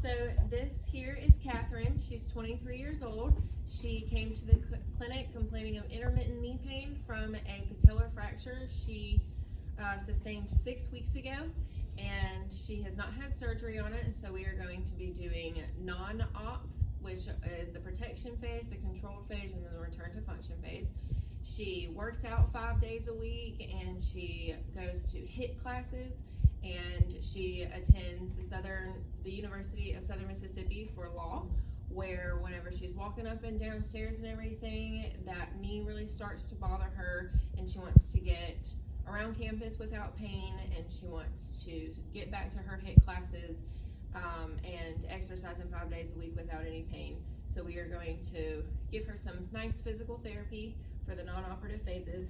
So this here is Catherine. She's 23 years old. She came to the clinic complaining of intermittent knee pain from a patellar fracture she sustained 6 weeks ago, and she has not had surgery on it. So we are going to be doing non-op, which is the protection phase, the controlled phase, and then the return to function phase. She works out 5 days a week, and she goes to HIIT classes, and she attends the University of Southern Mississippi for law, where whenever she's walking up and down stairs and everything, that knee really starts to bother her, and she wants to get around campus without pain, and she wants to get back to her HIIT classes and exercising 5 days a week without any pain. So we are going to give her some nice physical therapy for the non-operative phases.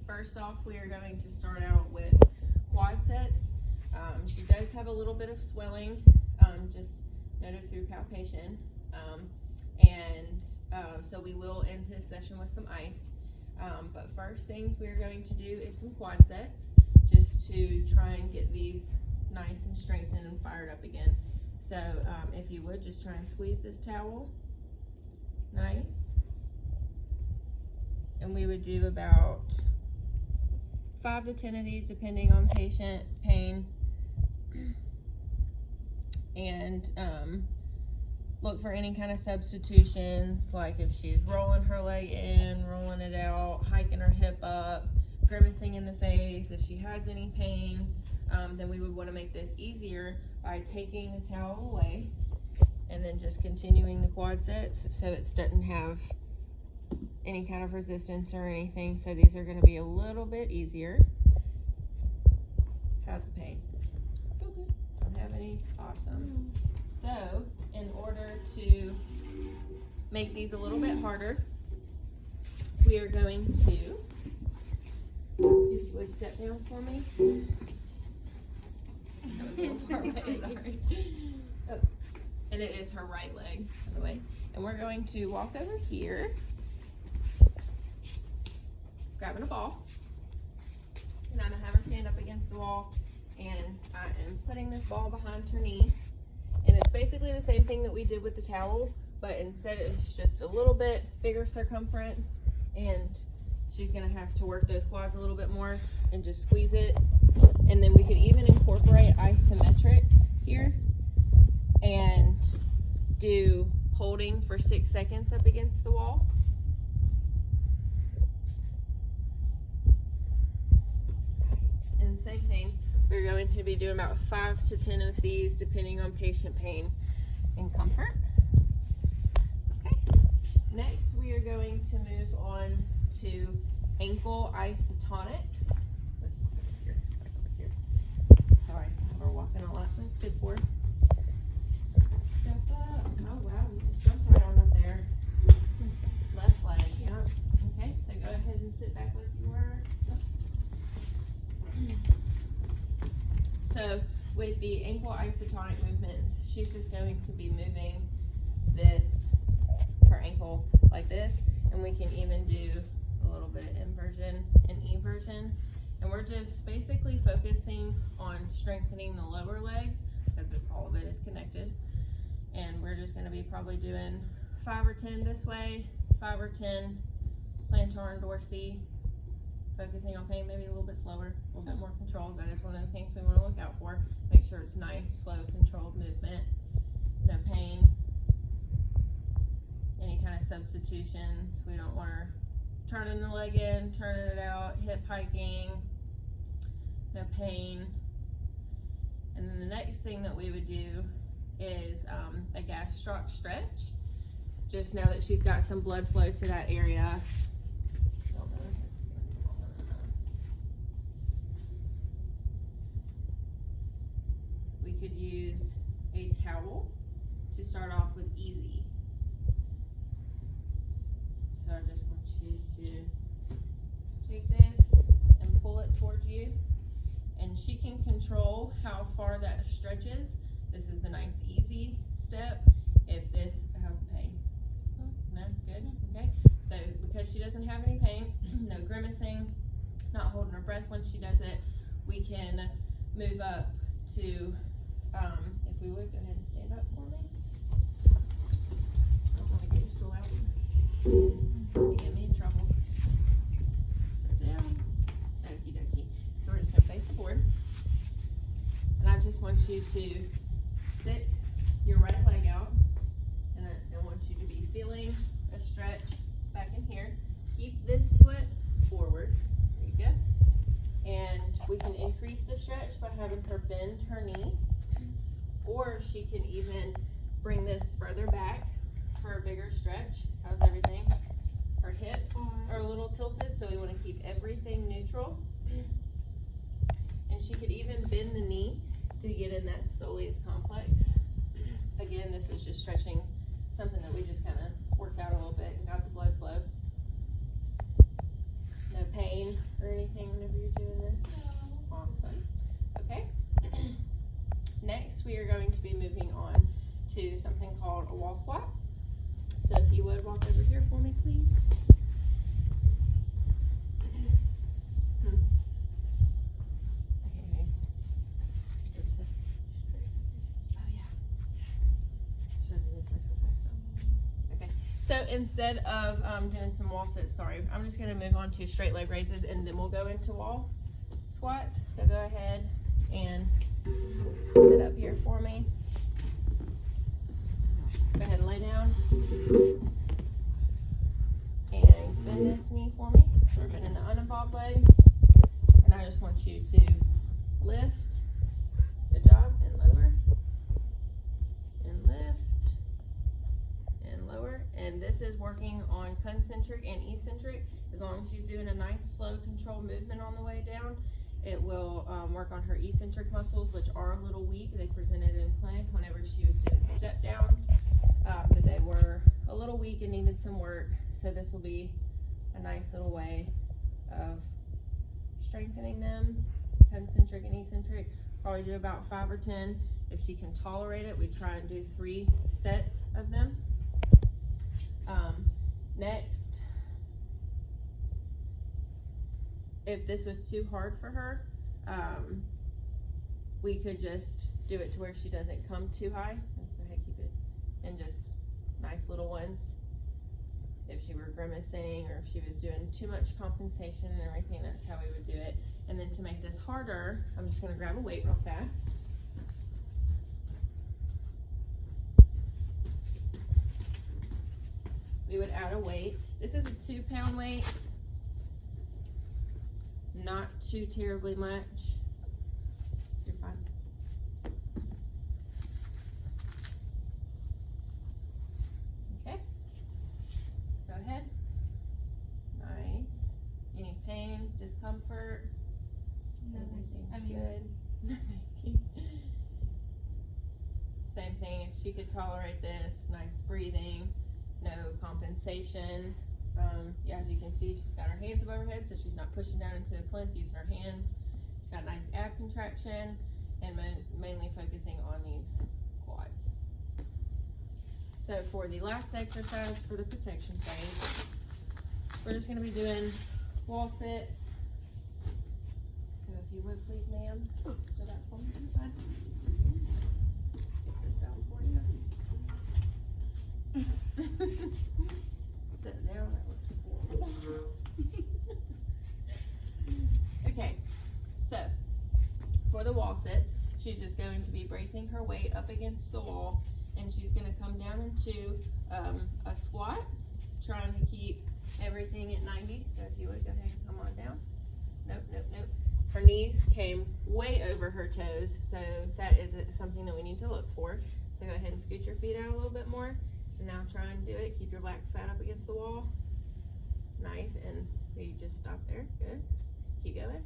First off, we are going to start out with quad sets. She does have a little bit of swelling, just noted through palpation, so we will end this session with some ice. But first things we're going to do is some quad sets, just to try and get these nice and strengthened and fired up again. So if you would, just try and squeeze this towel. Nice. And we would do about 5 to 10 of these depending on patient pain. And look for any kind of substitutions, like if she's rolling her leg in, rolling it out, hiking her hip up, grimacing in the face. If she has any pain, then we would want to make this easier by taking the towel away and then just continuing the quad sets so it doesn't have any kind of resistance or anything. So these are going to be a little bit easier. How's the pain? Okay. Don't have any? Awesome. So in order to make these a little bit harder, we are going to, if you would step down for me. That was a little far away, sorry. Oh, and it is her right leg, by the way. And we're going to walk over here, grabbing a ball, and I'm gonna have her stand up against the wall, and I am putting this ball behind her knee. And it's basically the same thing that we did with the towel, but instead it's just a little bit bigger circumference, and she's gonna have to work those quads a little bit more and just squeeze it. And then we could even incorporate isometrics here and do holding for 6 seconds up against the wall. And same thing, we're going to be doing about 5 to 10 of these depending on patient pain and comfort. Okay, next we are going to move on to ankle isotonics. Sorry, we're walking a lot. That's good for her. Step up. Oh wow, you just jumped right on up there. Left leg, yeah. Okay, so go ahead and sit back like you were. So with the ankle isotonic movements, she's just going to be moving her ankle like this, and we can even do a little bit of inversion and eversion. And we're just basically focusing on strengthening the lower legs because all of it is connected. And we're just going to be probably doing 5 or 10 this way, 5 or 10 plantar and dorsi, focusing on pain, maybe a little bit slower, a little bit more controlled. That is one of the things we want to look out for. Make sure it's nice, slow, controlled movement, no pain. Any kind of substitutions, we don't want her turning the leg in, turning it out, hip hiking, no pain. And then the next thing that we would do is a gastroc stretch, just now that she's got some blood flow to that area. We could use a towel to start off with easy. So I just want you to take this and pull it towards you, and she can control how far that stretches. This is the nice easy step. If this has pain, no, good, okay. So because she doesn't have any pain, no grimacing, not holding her breath when she does it, we can move up to, if we would go ahead and stand up. You get me in trouble. Sit down. Okie dokie. So we're just gonna face the board. And I just want you to stick your right leg out. And I want you to be feeling a stretch back in here. Keep this foot forward. There you go. And we can increase the stretch by having her bend her knee. Or she can even bring this further back for a bigger stretch. How's everything? Her hips are a little tilted, so we want to keep everything neutral. And she could even bend the knee to get in that soleus complex. Again, this is just stretching something that we just kind of worked out a little bit and got the blood flow. No pain or anything whenever you're doing this? No. Awesome. Okay. Next, we are going to be moving on to something called a wall squat. So if you would walk over here for me, please. So instead of doing some wall sits, sorry, I'm just going to move on to straight leg raises and then we'll go into wall squats. So go ahead and sit up here for me. Go ahead and lay down. And bend this knee for me. We're bending the uninvolved leg. And I just want you to lift. Good job. And lower. And lift. And lower. And this is working on concentric and eccentric. As long as she's doing a nice slow control movement on the way down, it will work on her eccentric muscles, which are a little weak. They presented in clinic whenever she was doing step downs, that they were a little weak and needed some work. So this will be a nice little way of strengthening them, concentric and eccentric. Probably do about 5 or 10. If she can tolerate it, we try and do 3 sets of them. Next, if this was too hard for her, we could just do it to where she doesn't come too high. Go ahead, keep it, and just nice little ones. If she were grimacing or if she was doing too much compensation and everything, that's how we would do it. And then to make this harder, I'm just going to grab a weight real fast. We would add a weight. This is a 2-pound weight. Not too terribly much. You're fine. Okay. Go ahead. Nice. Any pain, discomfort? No, Everything's good. Same thing, if she could tolerate this, nice breathing, no compensation. Yeah, as you can see, she's got her hands above her head, so she's not pushing down into the plinth using her hands. She's got a nice ab contraction, and mainly focusing on these quads. So for the last exercise for the protection phase, we're just going to be doing wall sits. So if you would please, ma'am, sit up for me. Get this down for you. Sit down. That looks horrible. Okay, so for the wall sits, she's just going to be bracing her weight up against the wall, and she's going to come down into a squat, trying to keep everything at 90. So if you would go ahead and come on down. Nope, nope, nope. Her knees came way over her toes, so that is something that we need to look for. So go ahead and scoot your feet out a little bit more. And now try and do it. Keep your back flat up against the wall. Nice, and you just stop there. Good. Keep going.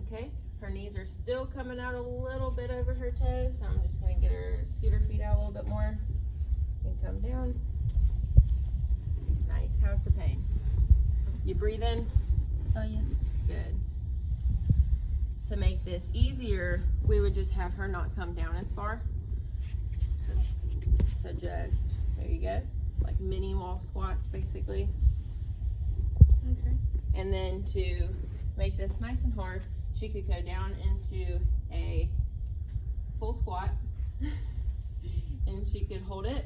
Okay, her knees are still coming out a little bit over her toes, so I'm just going to get her, scoot her feet out a little bit more and come down. Nice. How's the pain? You breathe in? Oh, yeah. Good. To make this easier, we would just have her not come down as far. So just, there you go, like mini wall squats basically. Okay. And then to make this nice and hard, she could go down into a full squat and she could hold it.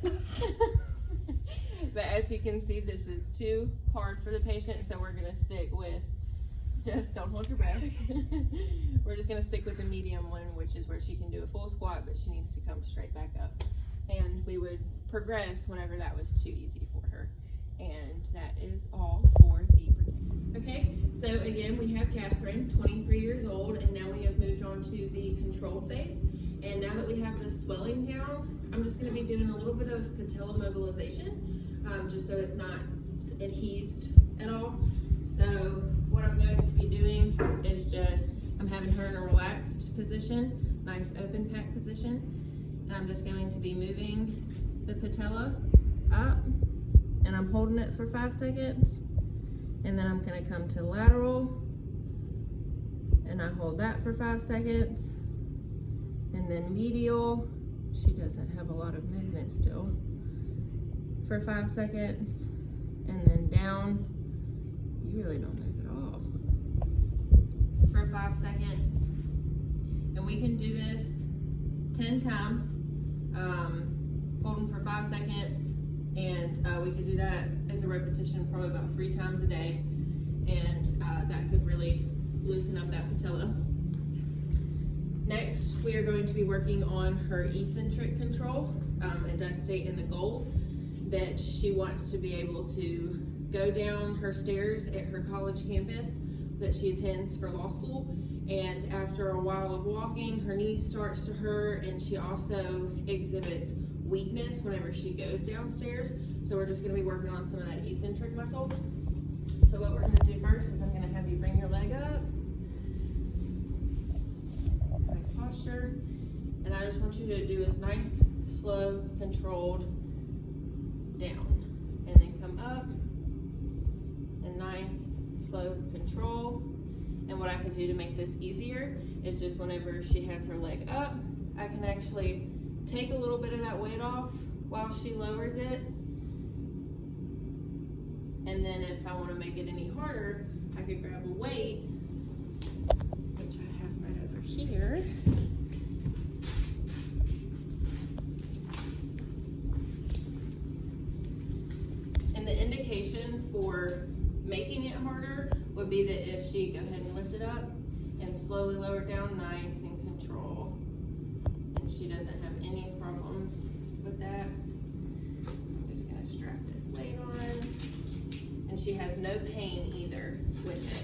But as you can see, this is too hard for the patient, so we're gonna stick with, just don't hold your breath. We're just gonna stick with the medium one, which is where she can do a full squat, but she needs to come straight back up. And we would progress whenever that was too easy for her. And that is all for the protection. Okay, so again, we have Catherine, 23 years old, and now we have moved on to the controlled phase. And now that we have the swelling down, I'm just gonna be doing a little bit of patella mobilization, just so it's not adhesed at all. So what I'm going to be doing is just, I'm having her in a relaxed position, nice open pack position. And I'm just going to be moving the patella up, and I'm holding it for 5 seconds. And then I'm gonna come to lateral, and I hold that for 5 seconds. And then medial, she doesn't have a lot of movement still, for 5 seconds. And then down, you really don't move at all, for 5 seconds. And we can do this 10 times, holding for 5 seconds, and we could do that as a repetition probably about 3 times a day, and that could really loosen up that patella. Next, we are going to be working on her eccentric control. It does state in the goals that she wants to be able to go down her stairs at her college campus that she attends for law school, and after a while of walking, her knee starts to hurt, and she also exhibits weakness whenever she goes downstairs. So we're just going to be working on some of that eccentric muscle. So what we're going to do first is I'm going to have you bring your leg up, nice posture, and I just want you to do a nice, slow, controlled down, and then come up, and nice, slow control. And what I can do to make this easier is just whenever she has her leg up, I can actually take a little bit of that weight off while she lowers it. And then if I want to make it any harder, I could grab a weight, which I have right over here. And the indication for making it harder would be that if she go ahead and lift it up and slowly lower it down, nice and control, and she doesn't have any problems with that. I'm just gonna strap this weight on, and she has no pain either with it.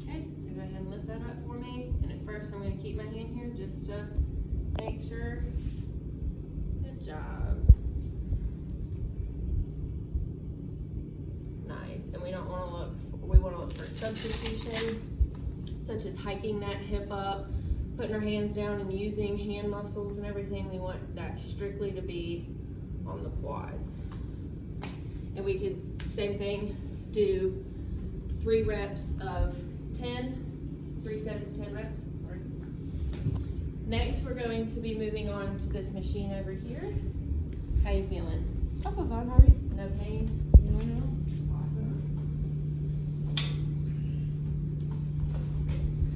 Okay, so go ahead and lift that up for me, and at first I'm gonna keep my hand here just to make sure. Good job. Nice. And we don't want to look, we want to look for substitutions, such as hiking that hip up, putting her hands down and using hand muscles and everything. We want that strictly to be on the quads. And we could, same thing, do 3 reps of 10, 3 sets of 10 reps, sorry. Next, we're going to be moving on to this machine over here. How you feeling? I feel fine, how are you? No pain? No. Awesome.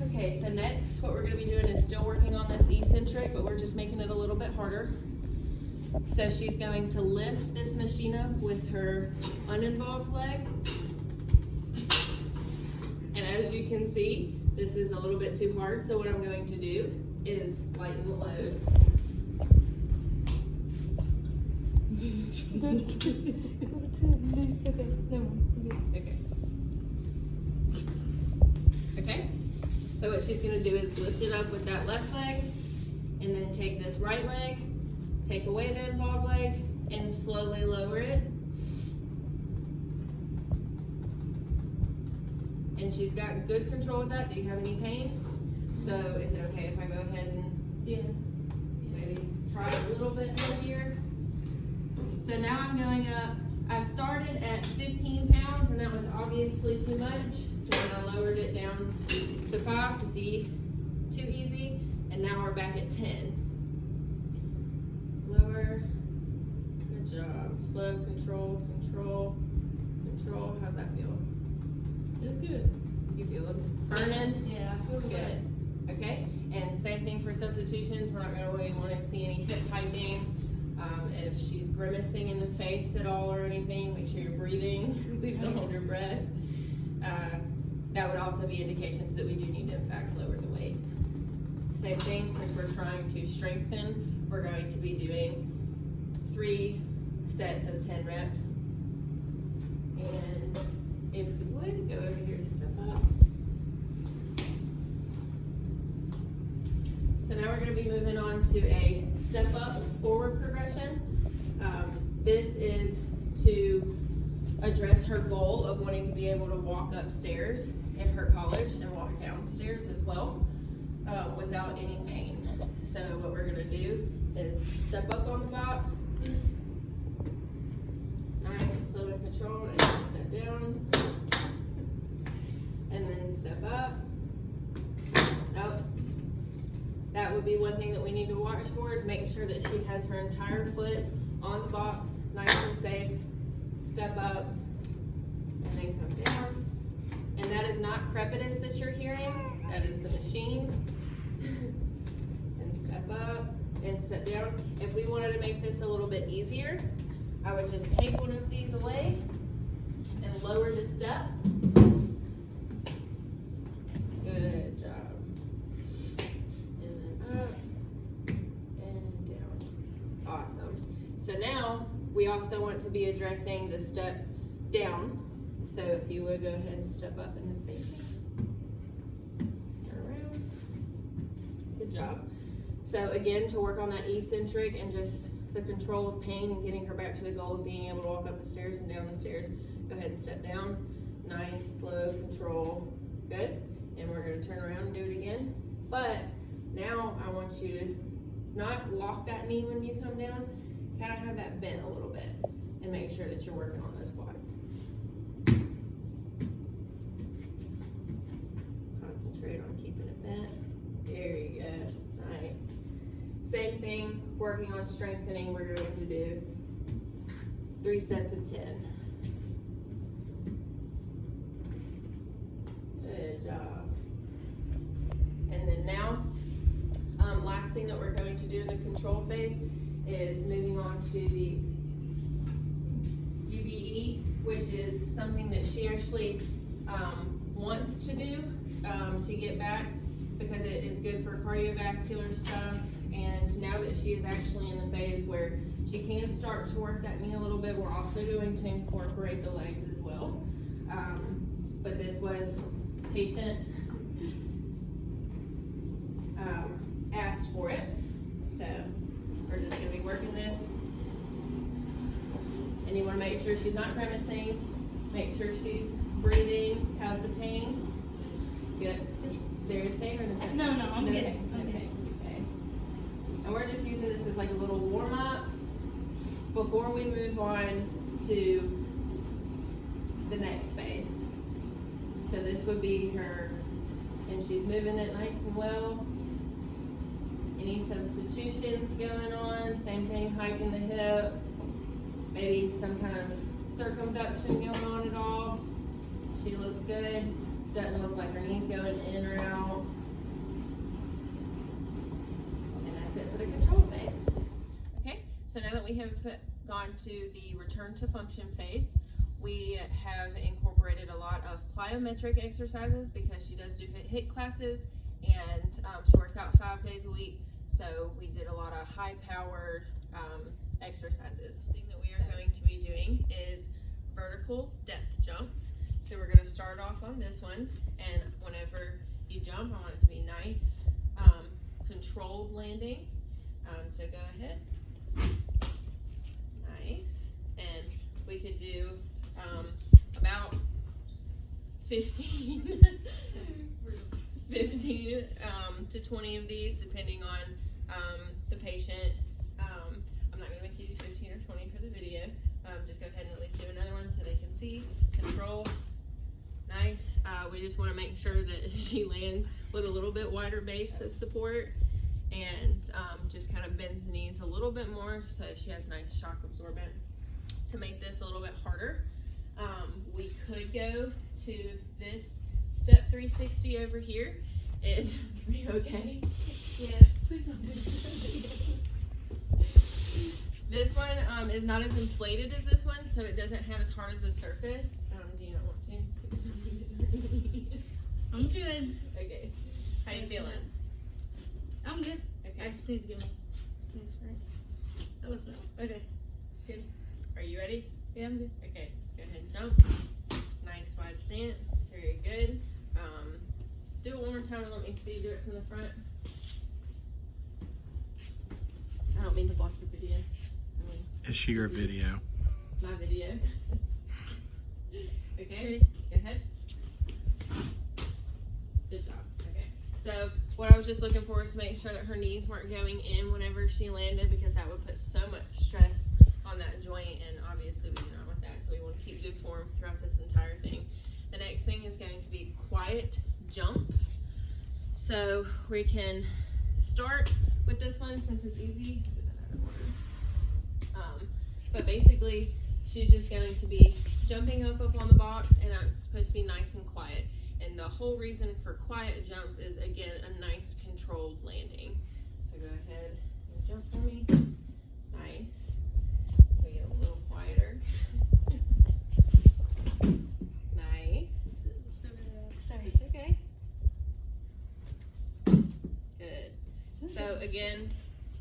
Okay, so next, what we're gonna be doing is still working on this eccentric, but we're just making it a little bit harder. So she's going to lift this machine up with her uninvolved leg. And as you can see, this is a little bit too hard, so what I'm going to do is lighten the load. Okay. Okay. So what she's gonna do is lift it up with that left leg, and then take this right leg, take away the involved leg, and slowly lower it. And she's got good control with that. Do you have any pain? So is it okay if I go ahead and maybe try a little bit heavier? So now I'm going up. I started at 15 pounds, and that was obviously too much. So then I lowered it down to 5 to see too easy, and now we're back at 10. Lower. Good job. Slow, control, control, control. How's that feel? It's good. You feel it burning? Yeah, I feel Good. Okay, and same thing for substitutions. We're not going to really want to see any hip hiking. If she's grimacing in the face at all or anything, make sure you're breathing. Please don't hold your breath. That would also be indications that we do need to, in fact, lower the weight. Same thing, since we're trying to strengthen, we're going to be doing 3 sets of 10 reps. And if we would, go over here to step-ups. So now we're going to be moving on to a step-up forward progression. This is to address her goal of wanting to be able to walk upstairs in her college and walk downstairs as well without any pain. So what we're going to do is step up on the box. Nice, slow and controlled, and then step down. And then step up. Up. That would be one thing that we need to watch for, is making sure that she has her entire foot on the box, nice and safe. Step up, and then come down. And that is not crepitus that you're hearing, that is the machine. And step up, and step down. If we wanted to make this a little bit easier, I would just take one of these away and lower the step. Good job. And then up and down. Awesome. So now we also want to be addressing the step down. So if you would go ahead and step up and then face me. Turn around. Good job. So again, to work on that eccentric and just the control of pain and getting her back to the goal of being able to walk up the stairs and down the stairs, go ahead and step down. Nice, slow, control. Good. And we're going to turn around and do it again. But now I want you to not lock that knee when you come down, kind of have that bent a little bit and make sure that you're working on those quads. Concentrate on keeping it bent. Very good. Nice. Same thing, working on strengthening, we're going to do 3 sets of 10. Good job. And then now, last thing that we're going to do in the control phase is moving on to the UBE, which is something that she actually wants to do to get back, because it is good for cardiovascular stuff. And now that she is actually in the phase where she can start to work that knee a little bit, we're also going to incorporate the legs as well. But this was patient asked for it, so we're just going to be working this. And you want to make sure she's not grimacing, make sure she's breathing. How's the pain? Good. There is pain or no? No, I'm good. Okay. And we're just using this as like a little warm up before we move on to the next phase. So this would be her, and she's moving it nice and well. Any substitutions going on, same thing, hiking the hip, maybe some kind of circumduction going on at all. She looks good, doesn't look like her knee's going in or out. And that's it for the control phase. Okay, so now that we have gone to the return to function phase, we have incorporated a lot of plyometric exercises because she does do HIIT classes, and she works out 5 days a week. So we did a lot of high-powered exercises. The thing that we are going to be doing is vertical depth jumps. So we're going to start off on this one, and whenever you jump, I want it to be nice, controlled landing. So go ahead. Nice. And we could do about 15 to 20 of these, depending on the patient. I'm not going to make you do 15 or 20 for the video. Just go ahead and at least do another one so they can see. Control. Nice. We just want to make sure that she lands with a little bit wider base of support, and just kind of bends the knees a little bit more so she has nice shock absorbent. To make this a little bit harder, we could go to this step 360 over here. Are you okay? Yeah. Please don't do this. This one is not as inflated as this one, so it doesn't have as hard as a surface. Do you not want to? I'm good. Okay. How you feeling? I'm good. Okay. I just need to get my sneeze right. That was no. Okay. Good. Are you ready? Yeah, I'm good. Okay. Go ahead and jump. Nice wide stance. Very good. Do it one more time and let me see you do it from the front. I don't mean to block your video. Is she your video? My video. Okay. Ready? Go ahead. Good job. Okay. So what I was just looking for is to make sure that her knees weren't going in whenever she landed, because that would put so much stress on that joint, and obviously we do not want that. So we want to keep good form throughout this entire thing. The next thing is going to be quiet jumps. So we can start with this one since it's easy. But basically, she's just going to be jumping up on the box, and it's supposed to be nice and quiet. And the whole reason for quiet jumps is, again, a nice controlled landing. So go ahead and jump for me. Nice. We get a little quieter. Nice. Sorry. It's okay. Good. So again,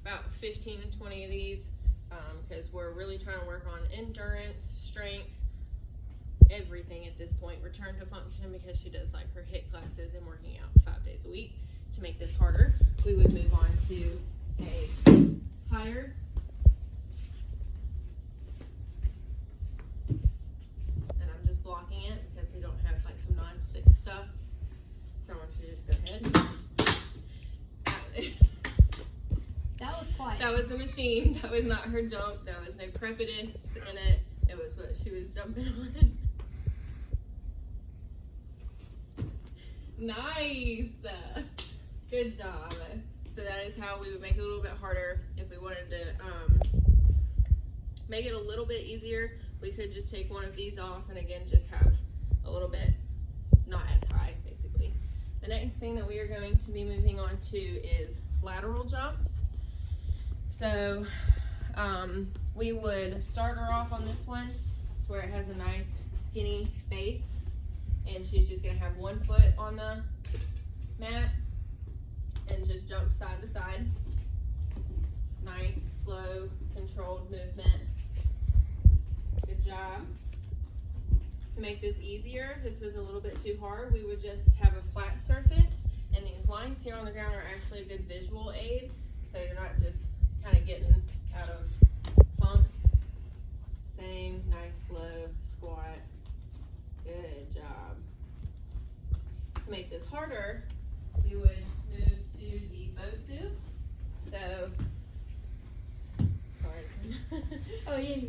about 15 to 20 of these, because we're really trying to work on endurance, strength, everything at this point. Return to function, because she does like her HIIT classes and working out 5 days a week. To make this harder, we would move on to a higher and I'm just blocking it because we don't have like some non-stick stuff. So I want you to just go ahead. That was quiet. That was the machine. That was not her jump. There was no prepotence in it. It was what she was jumping on. Nice. Good job. So that is how we would make it a little bit harder. If we wanted to make it a little bit easier, we could just take one of these off and again just have a little bit not as high, basically. The next thing that we are going to be moving on to is lateral jumps. So we would start her off on this one to where it has a nice skinny base, and she's just gonna have one foot on the mat and just jump side to side. Nice, slow, controlled movement. Good job. To make this easier, if this was a little bit too hard, we would just have a flat surface, and these lines here on the ground are actually a good visual aid, so you're not just kind of getting out of funk. Same, nice, slow squat. Good job. To make this harder, we would move to the Bosu. So, sorry. Oh yeah.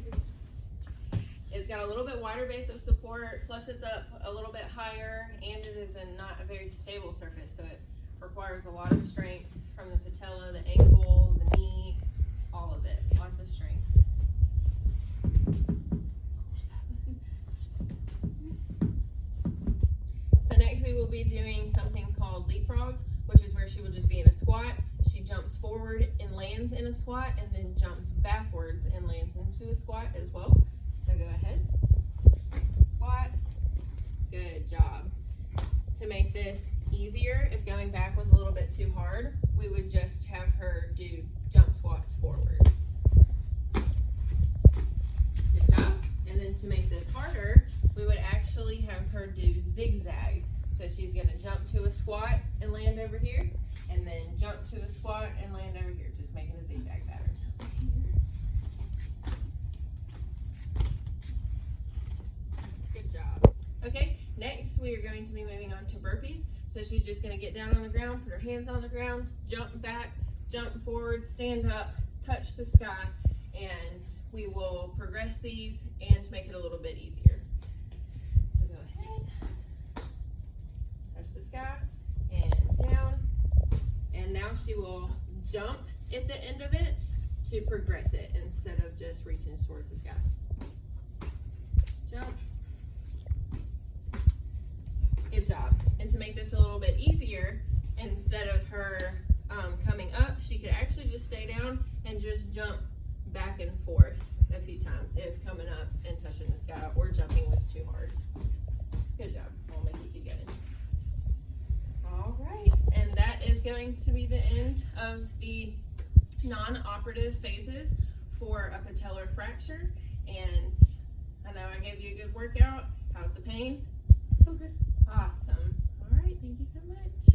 It's got a little bit wider base of support, plus it's up a little bit higher, and it is in not a very stable surface, so it requires a lot of strength from the patella, the ankle, the knee, all of it. Lots of strength. So next we will be doing something called leapfrogs, which is where she will just be in a squat. She jumps forward and lands in a squat, and then jumps backwards and lands into a squat as well. So go ahead. Squat. Good job. To make this easier, if going back was a little bit too hard, we would just have her do jump squats forward. Good job. And then to make this harder, we would actually have her do zigzags. So she's going to jump to a squat and land over here, and then jump to a squat and land over here, just making a zigzag pattern. Good job. Okay, next we are going to be moving on to burpees. So she's just going to get down on the ground, put her hands on the ground, jump back, jump forward, stand up, touch the sky, and we will progress these and to make it a little bit easier. So go ahead, touch the sky, and down, and now she will jump at the end of it to progress it instead of just reaching towards the sky. Jump. Good job. And to make this a little bit easier, instead of her coming up, she could actually just stay down and just jump back and forth a few times if coming up and touching the sky or jumping was too hard. Good job. I'll make you keep going. All right, and that is going to be the end of the non-operative phases for a patellar fracture. And I know I gave you a good workout. How's the pain? Okay. Awesome. All right, thank you so much.